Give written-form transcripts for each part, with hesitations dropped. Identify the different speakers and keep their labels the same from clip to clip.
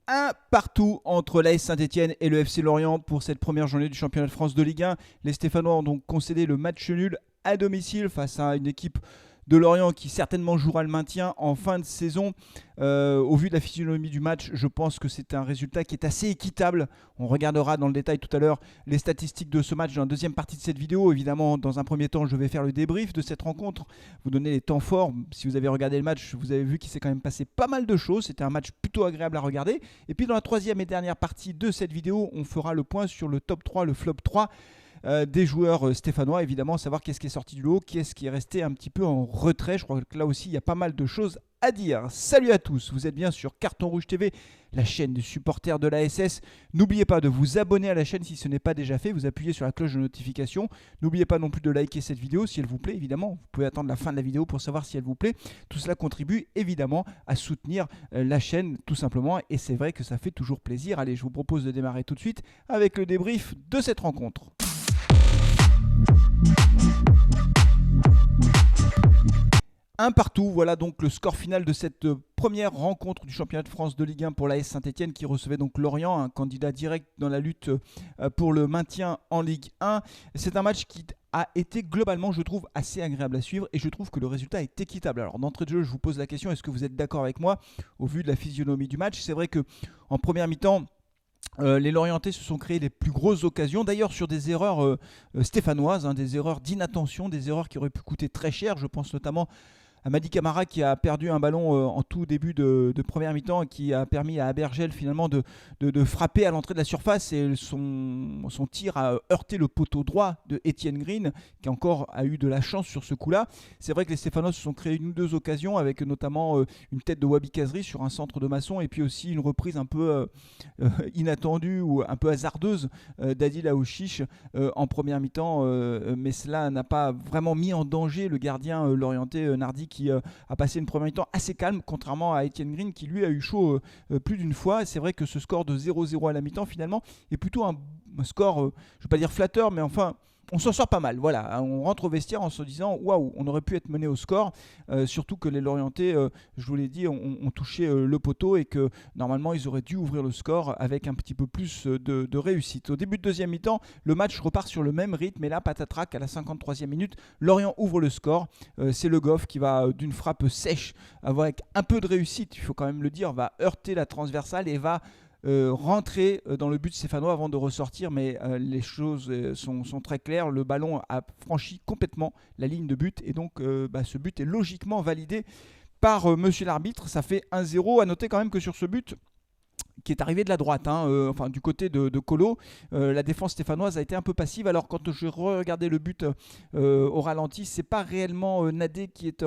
Speaker 1: Un partout entre l'AS Saint-Etienne et le FC Lorient pour cette première journée du championnat de France de Ligue 1. Les Stéphanois ont donc concédé le match nul à domicile face à une équipe de Lorient qui certainement jouera le maintien en fin de saison. Au vu de la physionomie du match, je pense que c'est un résultat qui est assez équitable. On regardera dans le détail tout à l'heure les statistiques de ce match dans la deuxième partie de cette vidéo. Évidemment, dans un premier temps, je vais faire le débrief de cette rencontre, vous donner les temps forts. Si vous avez regardé le match, vous avez vu qu'il s'est quand même passé pas mal de choses. C'était un match plutôt agréable à regarder. Et puis dans la troisième et dernière partie de cette vidéo, on fera le point sur le top 3, le flop 3 des joueurs stéphanois, évidemment, savoir qu'est-ce qui est sorti du lot, qu'est-ce qui est resté un petit peu en retrait. Je crois que là aussi, il y a pas mal de choses à dire. Salut à tous, vous êtes bien sur Carton Rouge TV, la chaîne des supporters de l'ASS. N'oubliez pas de vous abonner à la chaîne si ce n'est pas déjà fait, vous appuyez sur la cloche de notification. N'oubliez pas non plus de liker cette vidéo si elle vous plaît, évidemment. Vous pouvez attendre la fin de la vidéo pour savoir si elle vous plaît. Tout cela contribue évidemment à soutenir la chaîne tout simplement, et c'est vrai que ça fait toujours plaisir. Allez, je vous propose de démarrer tout de suite avec le débrief de cette rencontre. Un partout, voilà donc le score final de cette première rencontre du championnat de France de Ligue 1 pour l'AS Saint-Etienne qui recevait donc Lorient, un candidat direct dans la lutte pour le maintien en Ligue 1. C'est un match qui a été globalement, je trouve, assez agréable à suivre et je trouve que le résultat est équitable. Alors d'entrée de jeu, je vous pose la question, est-ce que vous êtes d'accord avec moi au vu de la physionomie du match? C'est vrai qu'en première mi-temps, les Lorientais se sont créés les plus grosses occasions, d'ailleurs sur des erreurs stéphanoises, des erreurs d'inattention, des erreurs qui auraient pu coûter très cher. Je pense notamment à Madi Camara qui a perdu un ballon en tout début de première mi-temps et qui a permis à Abergel finalement de frapper à l'entrée de la surface, et son tir a heurté le poteau droit de Étienne Green qui encore a eu de la chance sur ce coup-là. C'est vrai que les Stéphanois se sont créés une ou deux occasions avec notamment une tête de Wabi Kazri sur un centre de Masson et puis aussi une reprise un peu inattendue ou un peu hasardeuse d'Adil Aouchiche en première mi-temps, mais cela n'a pas vraiment mis en danger le gardien lorientais Nardi qui a passé une première mi-temps assez calme, contrairement à Étienne Green qui lui a eu chaud plus d'une fois. C'est vrai que ce score de 0-0 à la mi-temps finalement est plutôt un score, je ne vais pas dire flatteur, mais enfin on s'en sort pas mal. Voilà, on rentre au vestiaire en se disant waouh, on aurait pu être mené au score, surtout que les Lorientais, je vous l'ai dit, ont touché le poteau et que normalement ils auraient dû ouvrir le score avec un petit peu plus de réussite. Au début de deuxième mi-temps, le match repart sur le même rythme et là, patatrac, à la 53e minute, Lorient ouvre le score. C'est Le Goff qui va d'une frappe sèche, avec un peu de réussite, il faut quand même le dire, va heurter la transversale et va rentrer dans le but stéphanois avant de ressortir, mais les choses sont très claires. Le ballon a franchi complètement la ligne de but et donc ce but est logiquement validé par monsieur l'arbitre. Ça fait 1-0. À noter quand même que sur ce but qui est arrivé de la droite, enfin du côté de Colo, la défense stéphanoise a été un peu passive. Alors quand je regardais le but au ralenti, c'est pas réellement Nadé qui est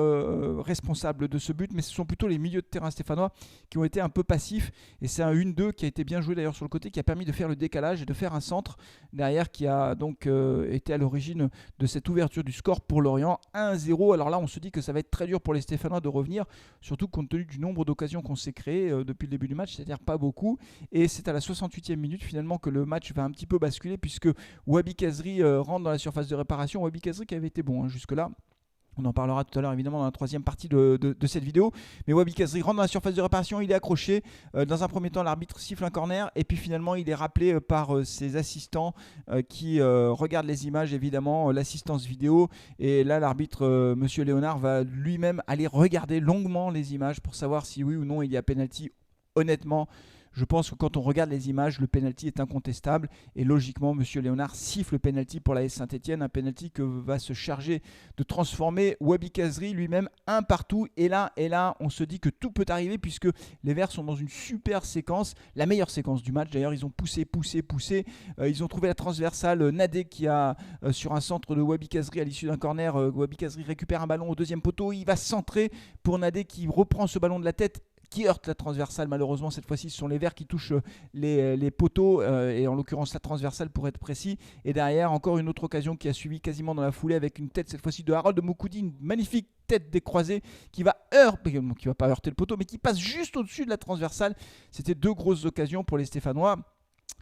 Speaker 1: responsable de ce but, mais ce sont plutôt les milieux de terrain stéphanois qui ont été un peu passifs, et c'est un 1-2 qui a été bien joué d'ailleurs sur le côté, qui a permis de faire le décalage et de faire un centre derrière qui a donc été à l'origine de cette ouverture du score pour Lorient. 1-0. Alors là on se dit que ça va être très dur pour les Stéphanois de revenir, surtout compte tenu du nombre d'occasions qu'on s'est créées depuis le début du match, c'est-à-dire pas beaucoup. Et c'est à la 68e minute finalement que le match va un petit peu basculer, puisque Wabi Kazri rentre dans la surface de réparation. Wabi Kazri qui avait été bon jusque-là. On en parlera tout à l'heure évidemment dans la troisième partie de cette vidéo. Mais Wabi Kazri rentre dans la surface de réparation, il est accroché. Dans un premier temps, l'arbitre siffle un corner et puis finalement il est rappelé par ses assistants qui regardent les images, évidemment, l'assistance vidéo. Et là l'arbitre, monsieur Léonard, va lui-même aller regarder longuement les images pour savoir si oui ou non il y a penalty. Honnêtement, je pense que quand on regarde les images, le penalty est incontestable et logiquement, monsieur Léonard siffle le penalty pour l'AS Saint-Etienne, un penalty que va se charger de transformer Wabi Kazri lui-même un partout. Et là, on se dit que tout peut arriver puisque les Verts sont dans une super séquence, la meilleure séquence du match. D'ailleurs, ils ont poussé, ils ont trouvé la transversale. Nadé qui a sur un centre de Wabi Kazri à l'issue d'un corner, Wabi Kazri récupère un ballon au deuxième poteau, il va centrer pour Nadé qui reprend ce ballon de la tête, qui heurte la transversale. Malheureusement cette fois-ci ce sont les Verts qui touchent les poteaux, et en l'occurrence la transversale pour être précis. Et derrière encore une autre occasion qui a suivi quasiment dans la foulée avec une tête cette fois-ci de Harold Moukoudi, une magnifique tête décroisée qui va pas heurter le poteau mais qui passe juste au-dessus de la transversale. C'était deux grosses occasions pour les Stéphanois.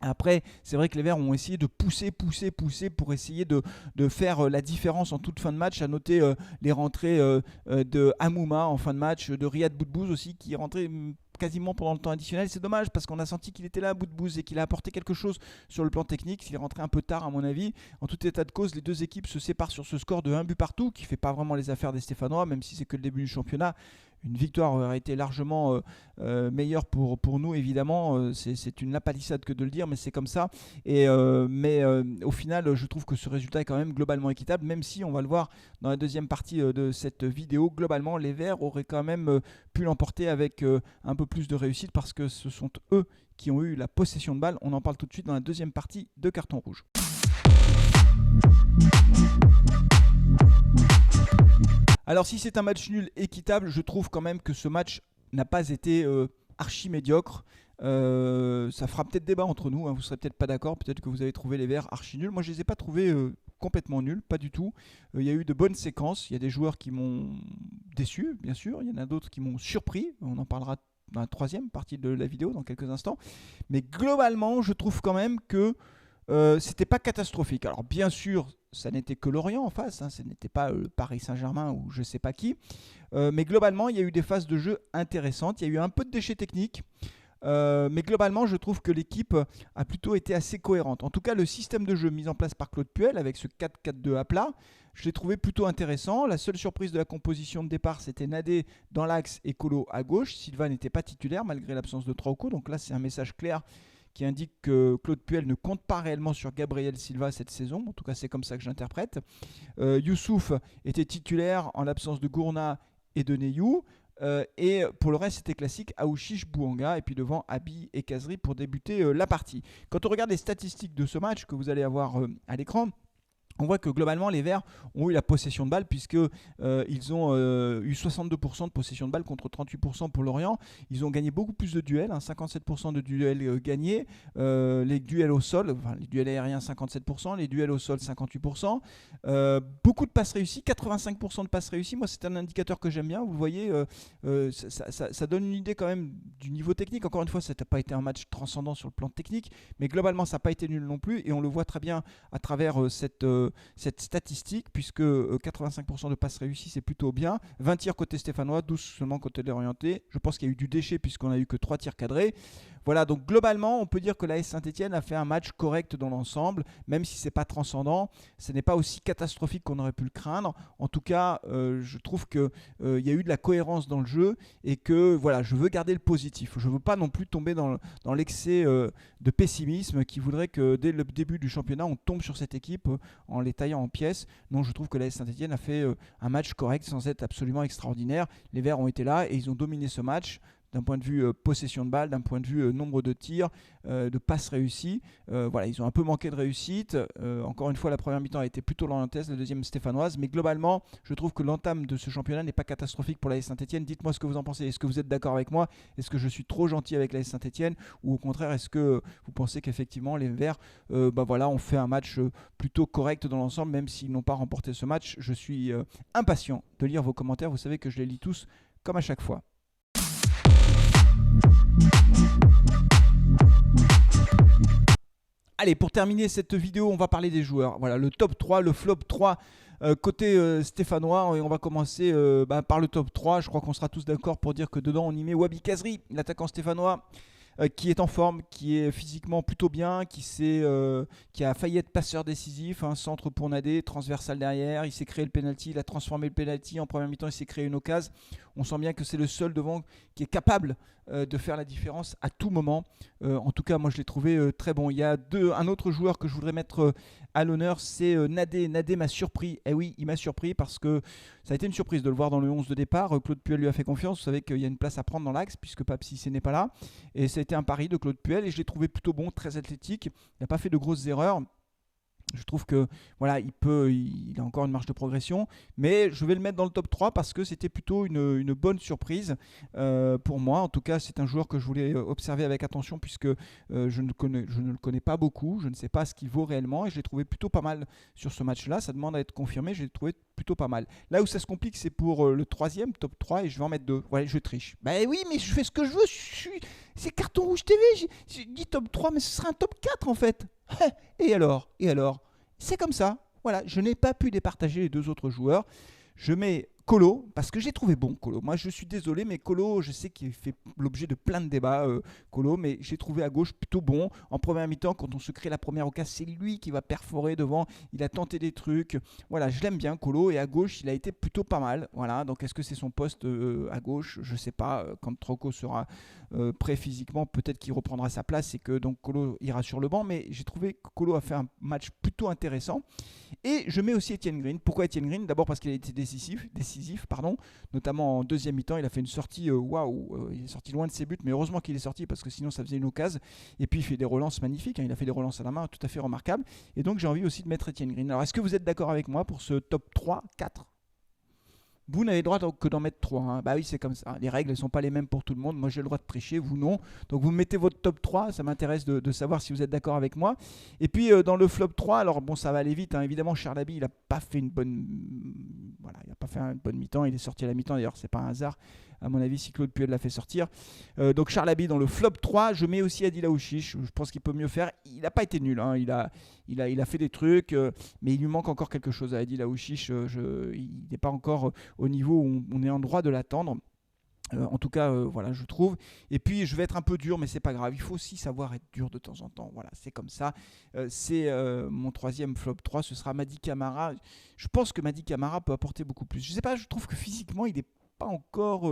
Speaker 1: Après, c'est vrai que les Verts ont essayé de pousser pour essayer de faire la différence en toute fin de match. À noter les rentrées de Hamouma en fin de match, de Riyad Boudbouz aussi qui est rentré quasiment pendant le temps additionnel. C'est dommage parce qu'on a senti qu'il était là à bout de bouse et qu'il a apporté quelque chose sur le plan technique. Il est rentré un peu tard à mon avis. En tout état de cause, les deux équipes se séparent sur ce score de 1 but partout qui ne fait pas vraiment les affaires des Stéphanois, même si c'est que le début du championnat. Une victoire aurait été largement meilleure pour nous, évidemment. C'est une lapalissade que de le dire, mais c'est comme ça. Mais au final, je trouve que ce résultat est quand même globalement équitable, même si on va le voir dans la deuxième partie de cette vidéo. Globalement, les Verts auraient quand même pu l'emporter avec un peu plus de réussite parce que ce sont eux qui ont eu la possession de balle. On en parle tout de suite dans la deuxième partie de Carton Rouge. Alors si c'est un match nul équitable, je trouve quand même que ce match n'a pas été archi médiocre. Ça fera peut-être débat entre nous, hein, vous ne serez peut-être pas d'accord, peut-être que vous avez trouvé les Verts archi nuls. Moi je ne les ai pas trouvés complètement nuls, pas du tout. Il y a eu de bonnes séquences, il y a des joueurs qui m'ont déçu, bien sûr, il y en a d'autres qui m'ont surpris, on en parlera dans la troisième partie de la vidéo dans quelques instants. Mais globalement, je trouve quand même que c'était pas catastrophique. Alors bien sûr, ça n'était que Lorient en face, hein, ce n'était pas le Paris Saint-Germain ou je sais pas qui. Mais globalement, il y a eu des phases de jeu intéressantes. Il y a eu un peu de déchets techniques. Mais globalement, je trouve que l'équipe a plutôt été assez cohérente. En tout cas, le système de jeu mis en place par Claude Puel avec ce 4-4-2 à plat, je l'ai trouvé plutôt intéressant. La seule surprise de la composition de départ, c'était Nadé dans l'axe et Kolo à gauche. Silva n'était pas titulaire malgré l'absence de Trauco. Donc là, c'est un message clair qui indique que Claude Puel ne compte pas réellement sur Gabriel Silva cette saison. En tout cas, c'est comme ça que je l'interprète. Youssouf était titulaire en l'absence de Gourna et de Neyou. Et pour le reste, c'était classique. Aouchiche, Bouanga et puis devant Abi et Kazri pour débuter la partie. Quand on regarde les statistiques de ce match que vous allez avoir à l'écran, on voit que globalement les Verts ont eu la possession de balle puisque ils ont eu 62% de possession de balle contre 38% pour Lorient. Ils ont gagné beaucoup plus de duels, hein, 57% de duels gagnés. Les duels au sol, enfin, les duels aériens 57%, les duels au sol 58%. Beaucoup de passes réussies, 85% de passes réussies. Moi c'est un indicateur que j'aime bien. Vous le voyez, ça donne une idée quand même du niveau technique. Encore une fois, ça n'a pas été un match transcendant sur le plan technique, mais globalement ça n'a pas été nul non plus et on le voit très bien à travers cette statistique, puisque 85% de passes réussies, c'est plutôt bien. 20 tirs côté stéphanois, 12 seulement côté l'orienté. Je pense qu'il y a eu du déchet puisqu'on a eu que 3 tirs cadrés. Voilà, donc globalement, on peut dire que l'AS Saint-Etienne a fait un match correct dans l'ensemble, même si ce n'est pas transcendant. Ce n'est pas aussi catastrophique qu'on aurait pu le craindre. En tout cas, je trouve qu'il y a eu de la cohérence dans le jeu et que voilà, je veux garder le positif. Je ne veux pas non plus tomber dans l'excès de pessimisme qui voudrait que dès le début du championnat, on tombe sur cette équipe en les taillant en pièces. Non, je trouve que l'AS Saint-Etienne a fait un match correct sans être absolument extraordinaire. Les Verts ont été là et ils ont dominé ce match d'un point de vue possession de balle, d'un point de vue nombre de tirs, de passes réussies. Voilà, ils ont un peu manqué de réussite. Encore une fois, la première mi-temps a été plutôt lorientaise, la deuxième stéphanoise. Mais globalement, je trouve que l'entame de ce championnat n'est pas catastrophique pour l'AS Saint-Etienne. Dites-moi ce que vous en pensez. Est-ce que vous êtes d'accord avec moi? Est-ce que je suis trop gentil avec l'AS Saint-Etienne? Ou au contraire, est-ce que vous pensez qu'effectivement les Verts voilà, ont fait un match plutôt correct dans l'ensemble, même s'ils n'ont pas remporté ce match? Je suis impatient de lire vos commentaires. Vous savez que je les lis tous comme à chaque fois. Allez, pour terminer cette vidéo, on va parler des joueurs. Voilà, le top 3, le flop 3 côté stéphanois. Et on va commencer par le top 3. Je crois qu'on sera tous d'accord pour dire que dedans, on y met Wabi Kazri, l'attaquant stéphanois, qui est en forme, qui est physiquement plutôt bien, qui a failli être passeur décisif, hein, centre pour Nadé, transversal derrière, il s'est créé le penalty, il a transformé le penalty, en première mi-temps il s'est créé une occasion. On sent bien que c'est le seul devant qui est capable de faire la différence à tout moment. En tout cas, moi je l'ai trouvé très bon. Il y a un autre joueur que je voudrais mettre à l'honneur, c'est Nadé. Nadé m'a surpris. Eh oui, il m'a surpris parce que ça a été une surprise de le voir dans le 11 de départ. Claude Puel lui a fait confiance. Vous savez qu'il y a une place à prendre dans l'axe puisque Pape Cissé n'est pas là. Et ça a été un pari de Claude Puel et je l'ai trouvé plutôt bon, très athlétique. Il n'a pas fait de grosses erreurs. Je trouve que voilà, il a encore une marge de progression, mais je vais le mettre dans le top 3 parce que c'était plutôt une bonne surprise pour moi. En tout cas, c'est un joueur que je voulais observer avec attention puisque je ne le connais pas beaucoup, je ne sais pas ce qu'il vaut réellement et je l'ai trouvé plutôt pas mal sur ce match-là. Ça demande à être confirmé, je l'ai trouvé plutôt pas mal. Là où ça se complique, c'est pour le troisième, top 3, et je vais en mettre 2. Ouais, je triche. Bah oui, mais je fais ce que je veux, c'est Carton Rouge TV, j'ai dit top 3, mais ce sera un top 4 en fait. Et alors, c'est comme ça. Voilà, je n'ai pas pu départager les deux autres joueurs. Je mets Colo, parce que j'ai trouvé bon Colo. Moi, je suis désolé, mais Colo, je sais qu'il fait l'objet de plein de débats, Colo, mais j'ai trouvé à gauche plutôt bon. En première mi-temps, quand on se crée la première occasion, c'est lui qui va perforer devant. Il a tenté des trucs. Voilà, je l'aime bien, Colo, et à gauche, il a été plutôt pas mal. Voilà, donc est-ce que c'est son poste à gauche? Je sais pas. Quand Troco sera prêt physiquement, peut-être qu'il reprendra sa place et que donc Colo ira sur le banc, mais j'ai trouvé que Colo a fait un match plutôt intéressant. Et je mets aussi Etienne Green. Pourquoi Etienne Green? D'abord parce qu'il a été décisif, notamment en deuxième mi-temps. Il a fait une sortie, waouh, il est sorti loin de ses buts, mais heureusement qu'il est sorti parce que sinon ça faisait une occasion. Et puis il fait des relances magnifiques, il a fait des relances à la main tout à fait remarquables. Et donc j'ai envie aussi de mettre Etienne Green. Alors est-ce que vous êtes d'accord avec moi pour ce top 3, 4? Vous n'avez le droit que d'en mettre 3. Hein. Bah oui, c'est comme ça. Les règles ne sont pas les mêmes pour tout le monde. Moi, j'ai le droit de tricher, vous non. Donc, vous mettez votre top 3. Ça m'intéresse de savoir si vous êtes d'accord avec moi. Et puis, dans le flop 3, alors bon, ça va aller vite. Hein. Évidemment, Charlaby, il n'a pas fait une bonne. Voilà, il n'a pas fait une bonne mi-temps. Il est sorti à la mi-temps. D'ailleurs, c'est pas un hasard. À mon avis, si Claude Puel l'a fait sortir. Donc, Charlaby dans le flop 3. Je mets aussi Adil Aouchiche. Je pense qu'il peut mieux faire. Il n'a pas été nul. Hein. Il a fait des trucs. Mais il lui manque encore quelque chose à Adil Aouchiche. Il n'est pas encore au niveau où on est en droit de l'attendre. En tout cas, voilà, je trouve. Et puis, je vais être un peu dur, mais c'est pas grave. Il faut aussi savoir être dur de temps en temps. Voilà, c'est comme ça. C'est mon troisième flop 3. Ce sera Mady Camara. Je pense que Mady Camara peut apporter beaucoup plus. Je sais pas, je trouve que physiquement, il n'est pas encore.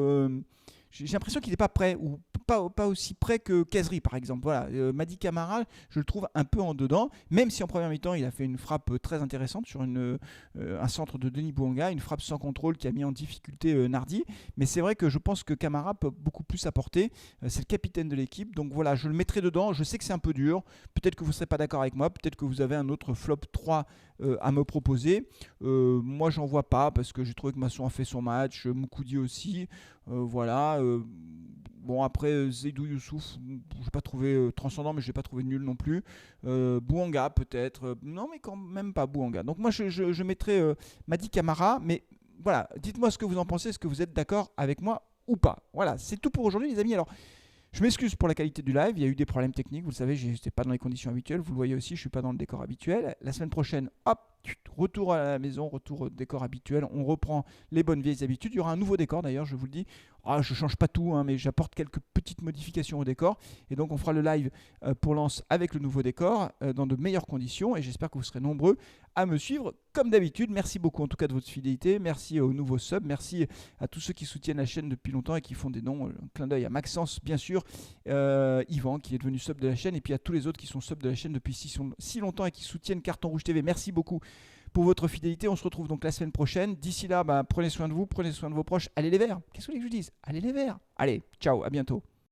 Speaker 1: J'ai l'impression qu'il n'est pas prêt, ou pas aussi prêt que Khazri, par exemple. Voilà, Mady Camara, je le trouve un peu en dedans, même si en première mi-temps, il a fait une frappe très intéressante sur un centre de Denis Bouanga, une frappe sans contrôle qui a mis en difficulté Nardi. Mais c'est vrai que je pense que Camara peut beaucoup plus apporter. C'est le capitaine de l'équipe, donc voilà, je le mettrai dedans. Je sais que c'est un peu dur. Peut-être que vous ne serez pas d'accord avec moi, peut-être que vous avez un autre flop 3 à me proposer. Moi, j'en vois pas parce que j'ai trouvé que Masson a fait son match, Moukoudi aussi. Voilà. Bon, après, Seydou Youssouf, je n'ai pas trouvé transcendant, mais je ne l'ai pas trouvé nul non plus. Bouanga, peut-être. Non, mais quand même pas Bouanga. Donc, moi, je mettrais Mady Camara. Mais voilà, dites-moi ce que vous en pensez. Est-ce que vous êtes d'accord avec moi ou pas? Voilà, c'est tout pour aujourd'hui, les amis. Alors, je m'excuse pour la qualité du live, il y a eu des problèmes techniques, vous le savez, je n'étais pas dans les conditions habituelles, vous le voyez aussi, je ne suis pas dans le décor habituel. La semaine prochaine, hop, retour à la maison, retour au décor habituel, on reprend les bonnes vieilles habitudes. Il y aura un nouveau décor d'ailleurs, je vous le dis. Je ne change pas tout, hein, mais j'apporte quelques petites modifications au décor. Et donc on fera le live pour Lens avec le nouveau décor dans de meilleures conditions. Et j'espère que vous serez nombreux à me suivre comme d'habitude. Merci beaucoup en tout cas de votre fidélité. Merci aux nouveaux subs. Merci à tous ceux qui soutiennent la chaîne depuis longtemps et qui font des dons. Un clin d'œil à Maxence, bien sûr. Yvan qui est devenu sub de la chaîne. Et puis à tous les autres qui sont subs de la chaîne depuis si longtemps et qui soutiennent Carton Rouge TV. Merci beaucoup pour votre fidélité. On se retrouve donc la semaine prochaine. D'ici là, prenez soin de vous, prenez soin de vos proches. Allez les Verts. Qu'est-ce que vous voulez que je dise? Allez les Verts. Allez, ciao, à bientôt.